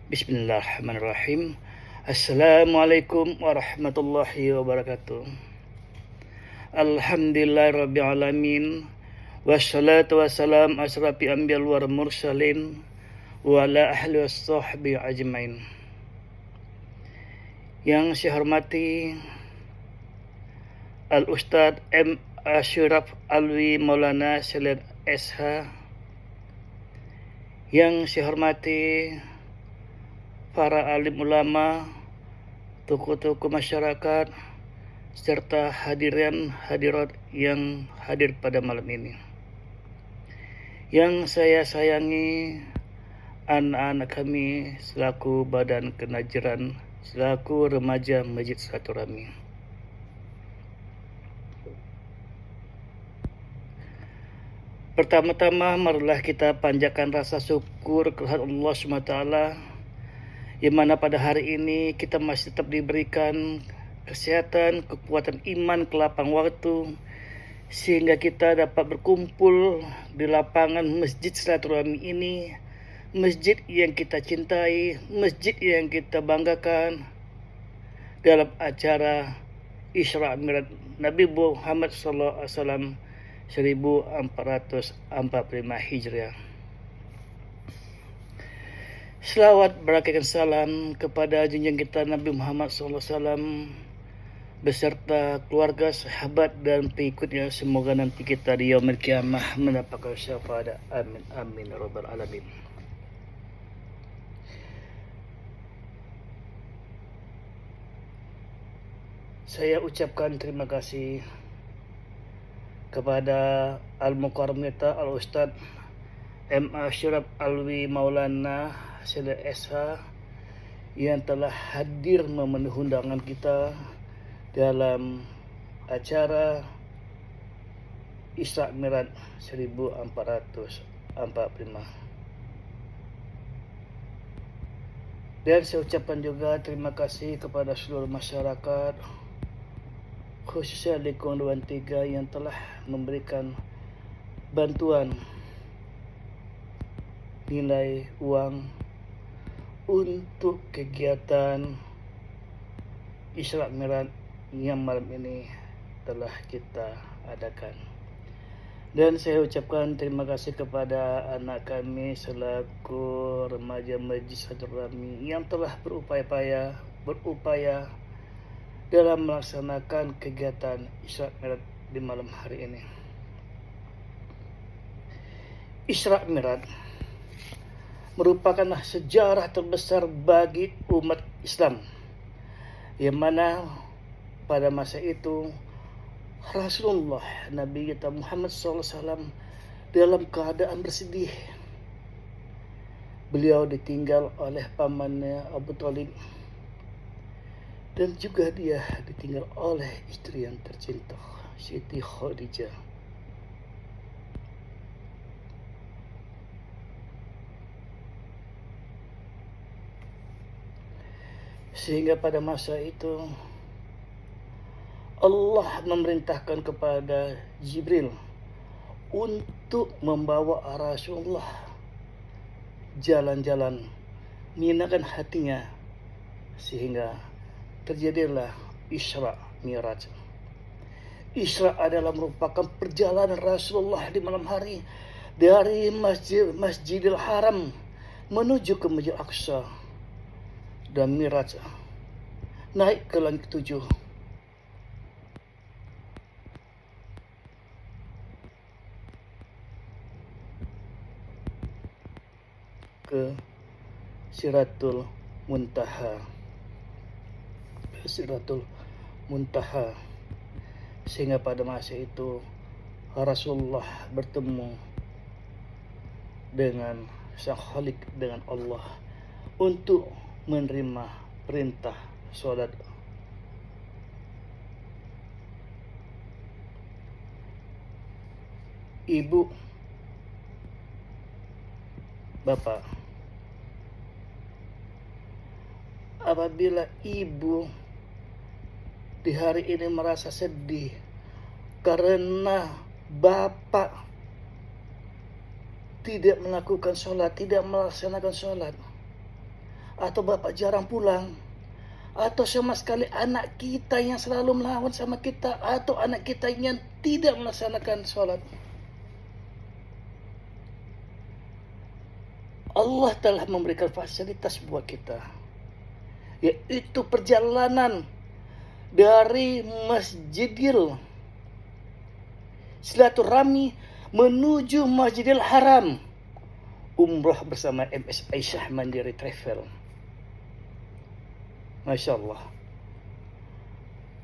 Bismillahirrahmanirrahim. Assalamualaikum warahmatullahi wabarakatuh. Alhamdulillahirrabbilalamin. Wassalatu wassalam asrafi anbiyal wal mursalin wa ala ahli wassahbi ajmain. Yang saya hormati Al-Ustadz M. Ashraf Alwi Maulana Saleh SH. Yang saya hormati para alim ulama, tokoh-tokoh masyarakat, serta hadirat yang hadir pada malam ini. Yang saya sayangi anak-anak kami selaku badan kenajaran, selaku remaja Masjid Silaturahmi. Pertama-tama marilah kita panjatkan rasa syukur kehadirat Allah SWT, yang mana pada hari ini kita masih tetap diberikan kesehatan, kekuatan iman, kelapang waktu, sehingga kita dapat berkumpul di lapangan Masjid Silaturahmi ini, masjid yang kita cintai, masjid yang kita banggakan, dalam acara Isra Mi'raj Nabi Muhammad SAW 1445 Hijriah. Selawat berakikan salam kepada junjungan kita Nabi Muhammad SAW beserta keluarga, sahabat dan pengikutnya. Semoga nanti kita di yaumil qiyamah mendapatkan syafaat. Amin amin ya rabbal alamin. Saya ucapkan terima kasih kepada Al-Mukarram kita Al-Ustadz M. Ashraf Alwi Maulana Saleh SH yang telah hadir memenuhi undangan kita dalam acara Isra Mi'raj 1445. Dan saya ucapkan juga terima kasih kepada seluruh masyarakat, khususnya Lingkungan 23 yang telah memberikan bantuan nilai uang untuk kegiatan Isra Mi'raj yang malam ini telah kita adakan. Dan saya ucapkan terima kasih kepada anak kami selaku remaja Masjid Silaturahmi yang telah berupaya dalam melaksanakan kegiatan Isra Mi'raj di malam hari ini. Isra Mi'raj merupakan sejarah terbesar bagi umat Islam, yang mana pada masa itu Rasulullah Nabi kita Muhammad SAW dalam keadaan bersedih. Beliau ditinggal oleh pamannya Abu Thalib, dan juga dia ditinggal oleh istri yang tercinta, Siti Khadijah. Sehingga pada masa itu Allah memerintahkan kepada Jibril untuk membawa Rasulullah jalan-jalan, menyenangkan hatinya, sehingga terjadilah Isra Mi'raj. Isra adalah merupakan perjalanan Rasulullah di malam hari dari Masjidil Haram menuju ke Masjid Aqsa, dan Mi'raj naik ke langit 7. Ke Sidratul Muntaha, sehingga pada masa itu Rasulullah bertemu dengan Sang Khalik, dengan Allah, untuk menerima perintah sholat. Ibu, bapak, apabila ibu di hari ini merasa sedih karena bapak tidak melakukan sholat, tidak melaksanakan sholat, atau bapak jarang pulang, atau sama sekali anak kita yang selalu melawan sama kita, atau anak kita yang tidak melaksanakan sholat, Allah telah memberikan fasilitas buat kita, yaitu perjalanan dari Masjidil Silaturahmi menuju Masjidil Haram, umroh bersama MS Aisyah Mandiri Travel. Masya Allah.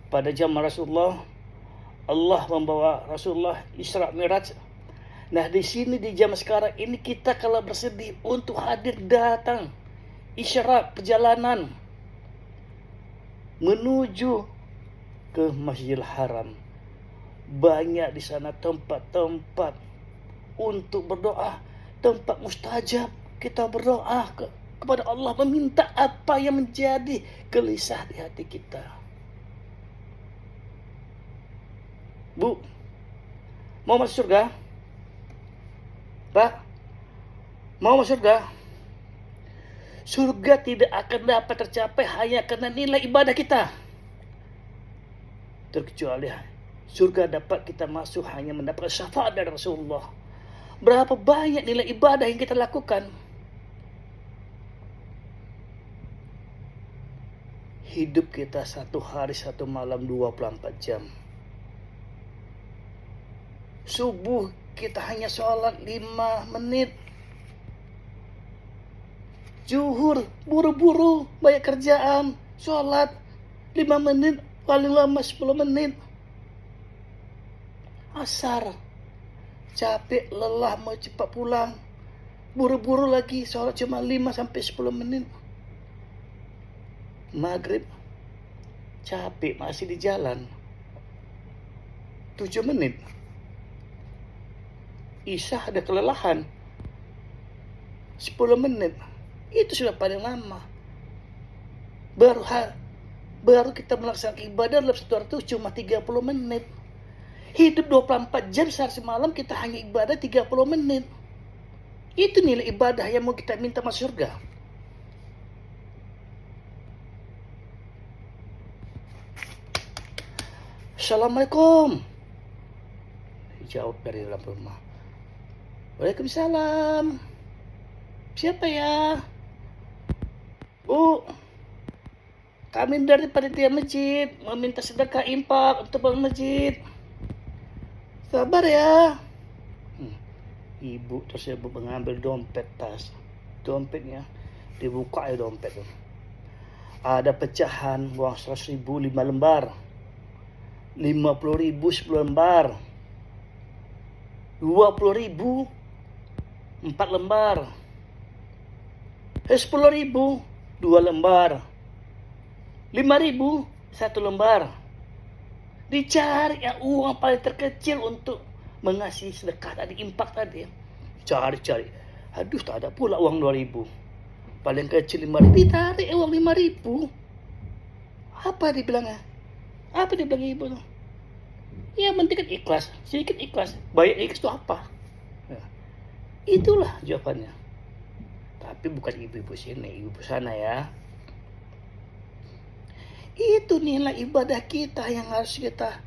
Pada zaman Rasulullah, Allah membawa Rasulullah Isra Miraj. Nah, di sini di zaman sekarang ini kita kalau bersedih untuk hadir datang Isra perjalanan menuju ke Masjidil Haram. Banyak di sana tempat-tempat untuk berdoa, tempat mustajab. Kita berdoa kepada Allah, meminta apa yang menjadi gelisah di hati kita. Bu, mau masuk surga? Pak, mau masuk surga? Surga tidak akan dapat tercapai hanya karena nilai ibadah kita. Terkecuali surga dapat kita masuk hanya mendapatkan syafaat dari Rasulullah. Berapa banyak nilai ibadah yang kita lakukan. Hidup kita satu hari satu malam 24 jam. Subuh kita hanya sholat 5 menit. Zuhur buru-buru, banyak kerjaan, sholat 5 menit, paling lama 10 menit. Asar, capek, lelah, mau cepat pulang, buru-buru lagi, sholat cuma 5-10 menit. Maghrib, capek, masih di jalan, 7 menit. Isya ada kelelahan, 10 menit. Itu sudah paling lama. Baru kita melaksanakan ibadah dalam satu hari itu cuma 30 menit. Hidup 24 jam sehari semalam kita hanya ibadah 30 menit. Itu nilai ibadah yang mau kita minta masuk surga. Assalamualaikum. Jawab dari dalam rumah. Waalaikumsalam. Siapa ya? Bu, kami dari panitia masjid meminta sedekah infak untuk bangun masjid. Sabar ya. Ibu tersebut mengambil dompet tas. Dompetnya dibuka ya dompet. Ada pecahan uang 100.000 5 lembar. 50.000 10 lembar. 20.000 4 lembar. 10.000 2 lembar. 5.000 1 lembar. Dicari ya uang paling terkecil untuk mengasihi sedekah tadi, infak tadi. Cari. Aduh, tak ada pula uang 2.000. Paling kecil 5.000. Ditarik uang 5.000. Apa dibilangnya? Apa dibilang ibu tuh? Ya penting kan ikhlas, sedikit ikhlas. Banyak ikhlas itu apa? Ya, itulah jawabannya. Tapi bukan ibu-ibu sini, ibu sana ya. Itu nilai ibadah kita yang harus kita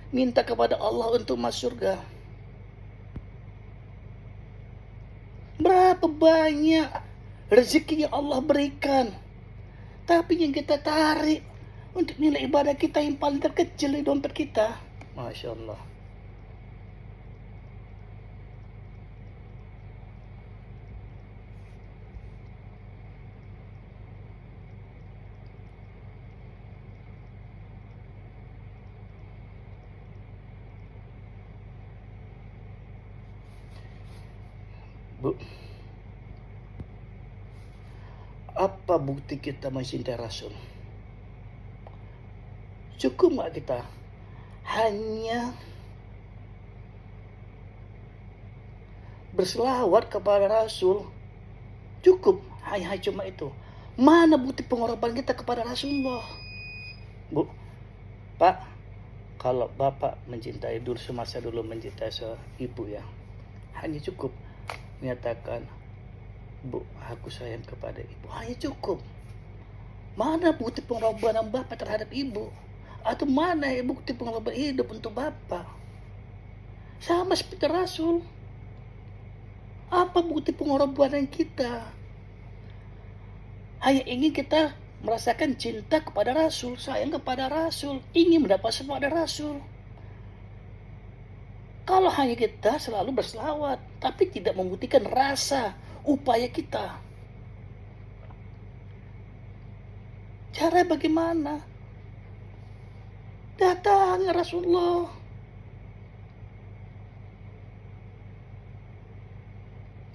minta kepada Allah untuk masuk surga. Berapa banyak rezeki yang Allah berikan, tapi yang kita tarik untuk nilai ibadah kita yang paling terkecil di dompet kita. Masya Allah. Bu, apa bukti kita mencintai Rasul? Cukup nggak kita hanya berselawat kepada Rasul? Cukup, hanya cuma itu. Mana bukti pengorbanan kita kepada Rasulullah? Bu, Pak, kalau Bapak mencintai dulu semasa dulu mencintai ibu ya, hanya cukup menyatakan Bu, aku sayang kepada ibu. Hanya cukup. Mana bukti pengorbanan bapak terhadap ibu? Atau mana bukti pengorbanan hidup untuk bapak? Sama seperti Rasul. Apa bukti pengorbanan kita? Hanya ingin kita merasakan cinta kepada Rasul, sayang kepada Rasul, ingin mendapat sesuatu dari Rasul. Kalau hanya kita selalu berselawat, tapi tidak membuktikan rasa, upaya kita. Cara bagaimana? Datangi Rasulullah.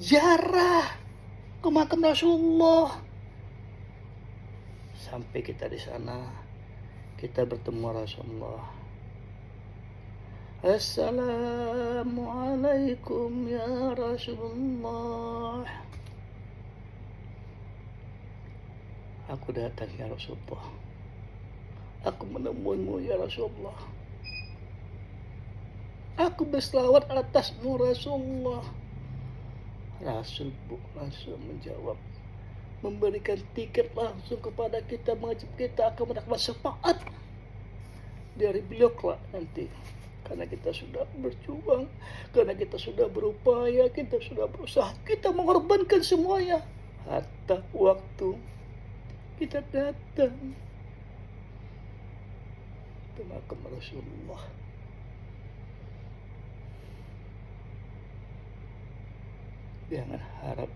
Ziarah ke makam Rasulullah. Sampai kita di sana, kita bertemu Rasulullah. Assalamualaikum ya Rasulullah. Aku datang ya Rasulullah. Aku menemuimu ya Rasulullah. Aku berselawat atasmu Rasulullah. Rasul langsung menjawab, memberikan tiket langsung kepada kita, mengajak kita akan mendapat syafaat dari beliau kelak nanti. Karena kita sudah berjuang, karena kita sudah berupaya, kita sudah berusaha, kita mengorbankan semuanya. Hatta waktu kita datang ke makam Rasulullah. Jangan harap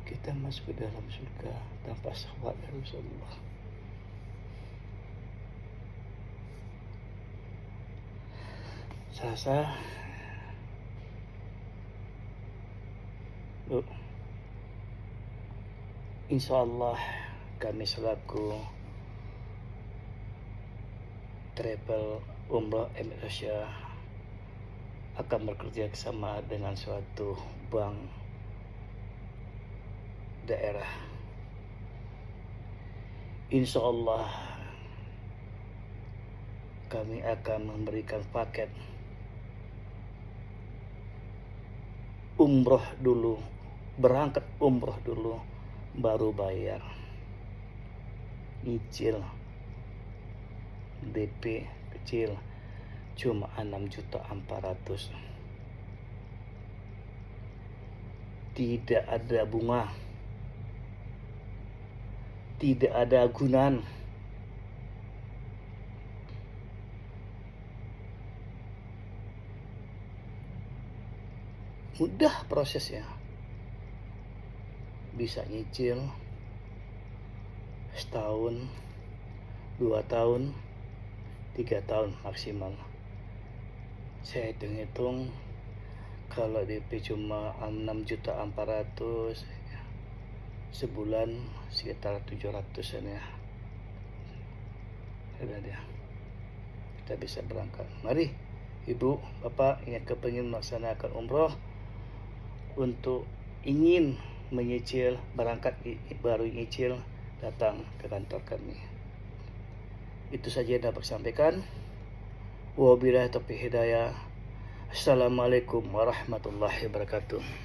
kita masuk ke dalam surga tanpa syafaat Rasulullah. Sasa, insya Allah kami selaku travel umroh Indonesia akan bekerja sama dengan suatu bank daerah. Insya Allah kami akan memberikan paket umroh dulu, berangkat umroh dulu, baru bayar nyicil DP kecil cuma 6.400.000. Tidak ada bunga, tidak ada agunan. Mudah prosesnya. Bisa nyicil setahun, 2 tahun, 3 tahun maksimal. Saya hitung-hitung kalau DP cuma 6.400.000, sebulan sekitar 700-an ya. Sudah dia. Kita bisa berangkat. Mari Ibu, Bapak yang kepingin melaksanakan umroh, untuk ingin menyicil, berangkat baru nyicil, datang ke kantor kami. Itu saja yang dapat sampaikan. Wabillahi taufiq hidayah. Assalamualaikum warahmatullahi wabarakatuh.